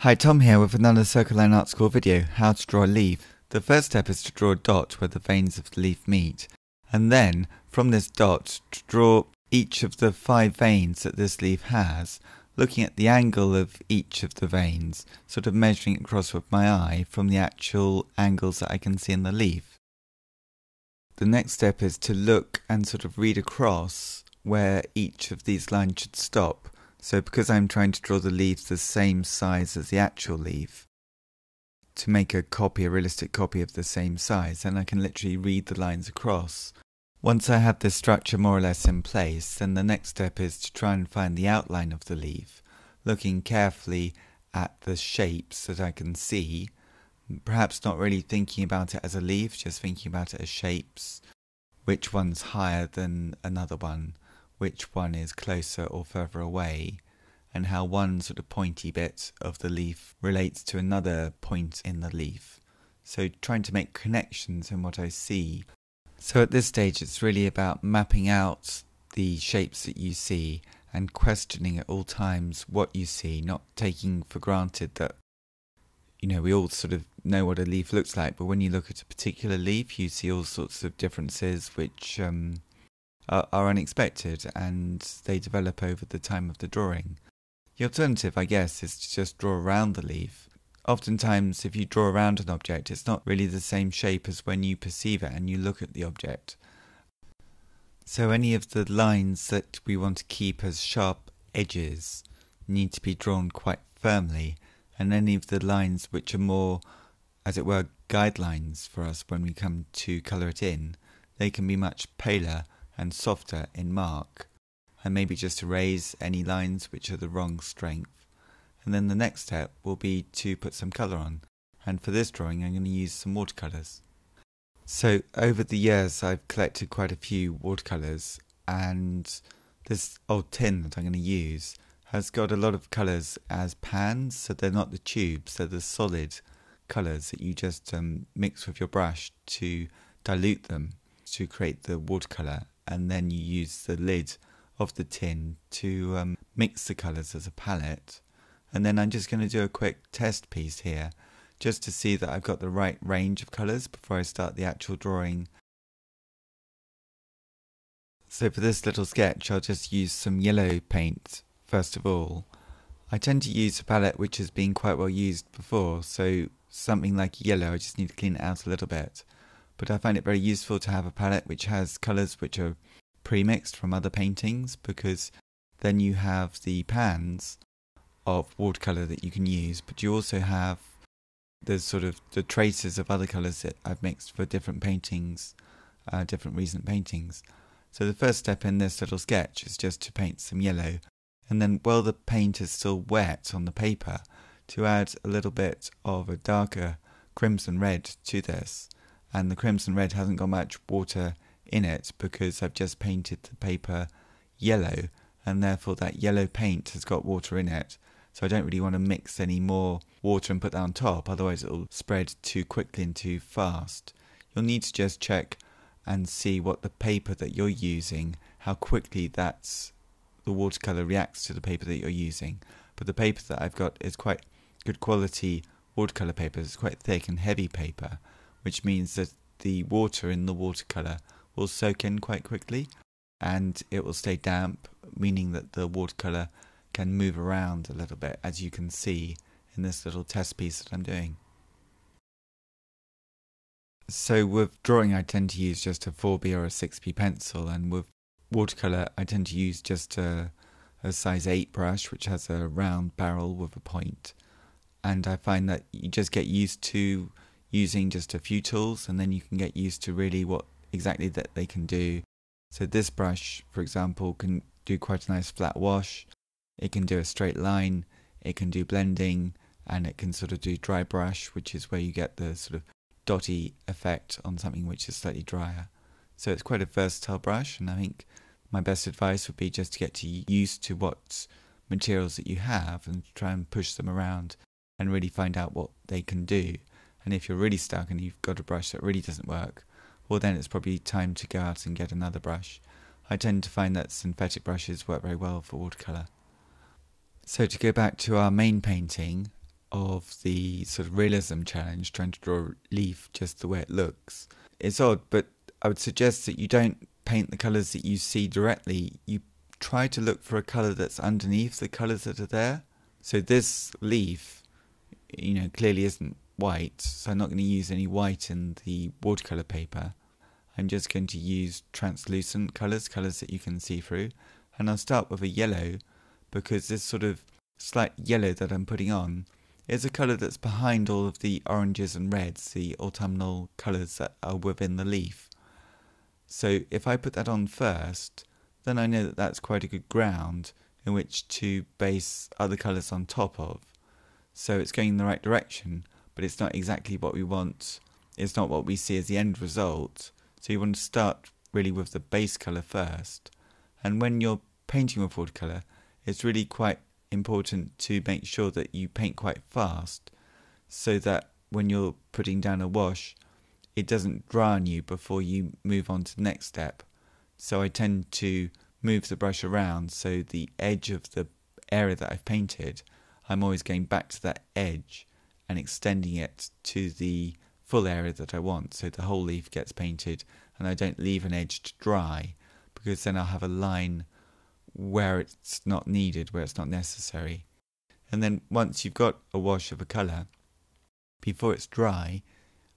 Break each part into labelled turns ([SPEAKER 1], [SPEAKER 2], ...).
[SPEAKER 1] Hi, Tom here with another Circle Line Art School video, how to draw a leaf. The first step is to draw a dot where the veins of the leaf meet, and then from this dot to draw each of the 5 veins that this leaf has, looking at the angle of each of the veins, sort of measuring it across with my eye from the actual angles that I can see in the leaf. The next step is to look and sort of read across where each of these lines should stop. So because I'm trying to draw the leaves the same size as the actual leaf, to make a realistic copy of the same size, then I can literally read the lines across. Once I have this structure more or less in place, then the next step is to try and find the outline of the leaf, looking carefully at the shapes that I can see, perhaps not really thinking about it as a leaf, just thinking about it as shapes. Which one's higher than another one? Which one is closer or further away, and how one sort of pointy bit of the leaf relates to another point in the leaf. So trying to make connections in what I see. So at this stage it's really about mapping out the shapes that you see and questioning at all times what you see, not taking for granted that, we all sort of know what a leaf looks like, but when you look at a particular leaf you see all sorts of differences which are unexpected, and they develop over the time of the drawing. The alternative, I guess, is to just draw around the leaf. Oftentimes, if you draw around an object, it's not really the same shape as when you perceive it and you look at the object. So any of the lines that we want to keep as sharp edges need to be drawn quite firmly, and any of the lines which are more, as it were, guidelines for us when we come to colour it in, they can be much paler and softer in mark, and maybe just erase any lines which are the wrong strength. And then the next step will be to put some colour on, and for this drawing I'm going to use some watercolours. So over the years I've collected quite a few watercolours, and this old tin that I'm going to use has got a lot of colours as pans, so they're not the tubes, they're the solid colours that you just mix with your brush to dilute them to create the watercolour, and then you use the lid of the tin to mix the colours as a palette. And then I'm just going to do a quick test piece here just to see that I've got the right range of colours before I start the actual drawing. So for this little sketch I'll just use some yellow paint first of all. I tend to use a palette which has been quite well used before, so something like yellow I just need to clean it out a little bit. But I find it very useful to have a palette which has colours which are pre-mixed from other paintings, because then you have the pans of watercolour that you can use, but you also have the traces of other colours that I've mixed for different paintings, different recent paintings. So the first step in this little sketch is just to paint some yellow, and then while the paint is still wet on the paper, to add a little bit of a darker crimson red to this. And the crimson red hasn't got much water in it because I've just painted the paper yellow, and therefore that yellow paint has got water in it. So I don't really want to mix any more water and put that on top, otherwise it'll spread too quickly and too fast. You'll need to just check and see what the paper that you're using, how quickly the watercolour reacts to the paper that you're using. But the paper that I've got is quite good quality watercolour paper. It's quite thick and heavy paper, which means that the water in the watercolour will soak in quite quickly and it will stay damp, meaning that the watercolour can move around a little bit, as you can see in this little test piece that I'm doing. So with drawing I tend to use just a 4B or a 6B pencil, and with watercolour I tend to use just a size 8 brush which has a round barrel with a point, and I find that you just get used to using just a few tools, and then you can get used to really what exactly that they can do. So this brush, for example, can do quite a nice flat wash, it can do a straight line, it can do blending, and it can sort of do dry brush, which is where you get the sort of dotty effect on something which is slightly drier. So it's quite a versatile brush, and I think my best advice would be just to get used to what materials that you have and try and push them around and really find out what they can do. And if you're really stuck and you've got a brush that really doesn't work, well then it's probably time to go out and get another brush. I tend to find that synthetic brushes work very well for watercolour. So to go back to our main painting, of the sort of realism challenge, trying to draw a leaf just the way it looks. It's odd, but I would suggest that you don't paint the colours that you see directly. You try to look for a colour that's underneath the colours that are there. So this leaf, clearly isn't white, so I'm not going to use any white in the watercolour paper. I'm just going to use translucent colours that you can see through. And I'll start with a yellow, because this sort of slight yellow that I'm putting on is a colour that's behind all of the oranges and reds, the autumnal colours that are within the leaf. So if I put that on first, then I know that that's quite a good ground in which to base other colours on top of. So it's going in the right direction, but it's not exactly what we want. It's not what we see as the end result. So you want to start really with the base colour first. And when you're painting with watercolour, it's really quite important to make sure that you paint quite fast, so that when you're putting down a wash, it doesn't dry on you before you move on to the next step. So I tend to move the brush around, so the edge of the area that I've painted, I'm always going back to that edge and extending it to the full area that I want, so the whole leaf gets painted and I don't leave an edge to dry, because then I'll have a line where it's not needed, where it's not necessary. And then once you've got a wash of a colour, before it's dry,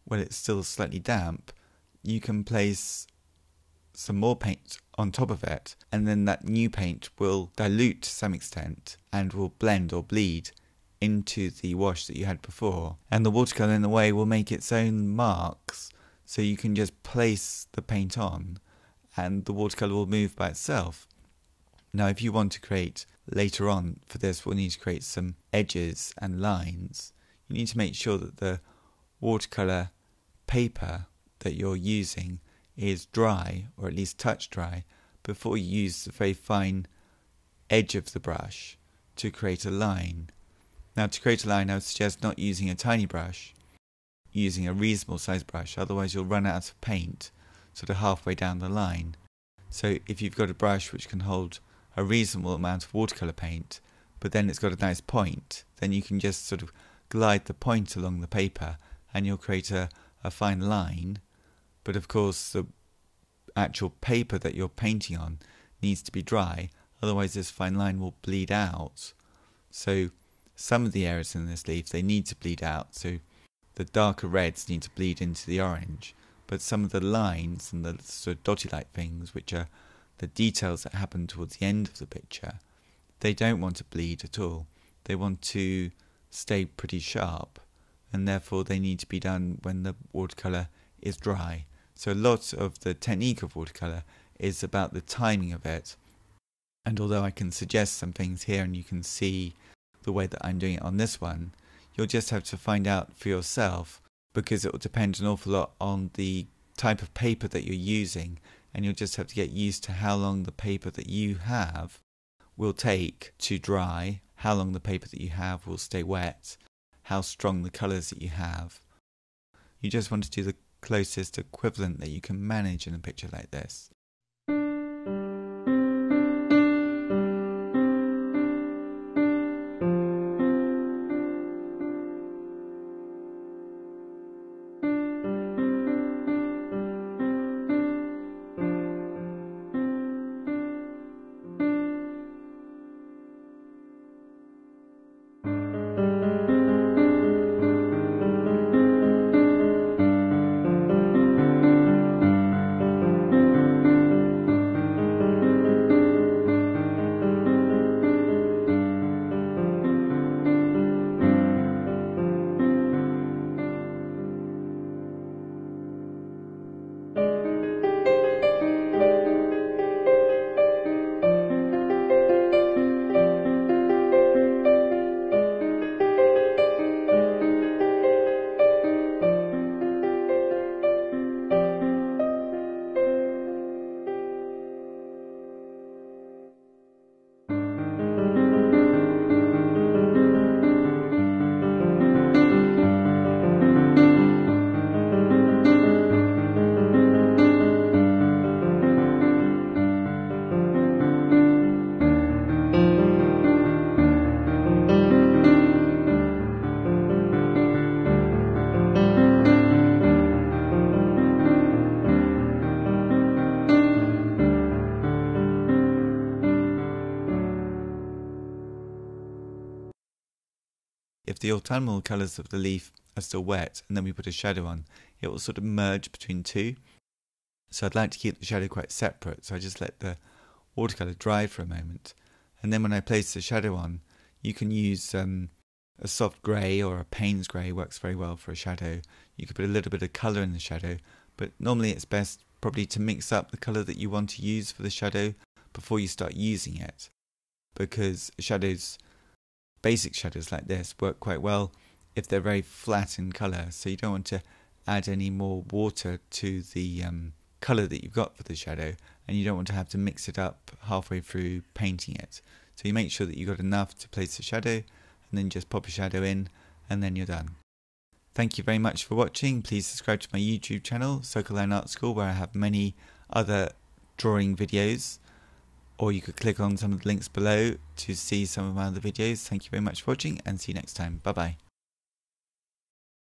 [SPEAKER 1] when it's still slightly damp, you can place some more paint on top of it, and then that new paint will dilute to some extent and will blend or bleed into the wash that you had before. And the watercolour in a way will make its own marks, so you can just place the paint on and the watercolour will move by itself. Now if you want to create, later on for this we'll need to create some edges and lines, you need to make sure that the watercolour paper that you're using is dry, or at least touch dry, before you use the very fine edge of the brush to create a line. Now to create a line I would suggest not using a tiny brush, using a reasonable size brush, otherwise you'll run out of paint sort of halfway down the line. So if you've got a brush which can hold a reasonable amount of watercolour paint, but then it's got a nice point, then you can just sort of glide the point along the paper and you'll create a fine line. But of course the actual paper that you're painting on needs to be dry, otherwise this fine line will bleed out. So some of the areas in this leaf, they need to bleed out, so the darker reds need to bleed into the orange, but some of the lines and the sort of dotty like things, which are the details that happen towards the end of the picture, they don't want to bleed at all. They want to stay pretty sharp, and therefore they need to be done when the watercolour is dry. So a lot of the technique of watercolour is about the timing of it. And although I can suggest some things here and you can see the way that I'm doing it on this one, you'll just have to find out for yourself, because it will depend an awful lot on the type of paper that you're using, and you'll just have to get used to how long the paper that you have will take to dry, how long the paper that you have will stay wet, how strong the colours that you have. You just want to do the closest equivalent that you can manage in a picture like this. if the autumnal colours of the leaf are still wet and then we put a shadow on, it will sort of merge between two. So I'd like to keep the shadow quite separate, so I just let the watercolour dry for a moment. And then when I place the shadow on, you can use a soft grey or a Payne's grey, works very well for a shadow. You could put a little bit of colour in the shadow, but normally it's best probably to mix up the colour that you want to use for the shadow before you start using it, because shadows, basic shadows like this, work quite well if they're very flat in colour, so you don't want to add any more water to the colour that you've got for the shadow, and you don't want to have to mix it up halfway through painting it. So you make sure that you've got enough to place the shadow, and then just pop a shadow in, and then you're done. Thank you very much for watching. Please subscribe to my YouTube channel, Circle Line Art School, where I have many other drawing videos, or you could click on some of the links below to see some of my other videos. Thank you very much for watching, and see you next time. Bye bye.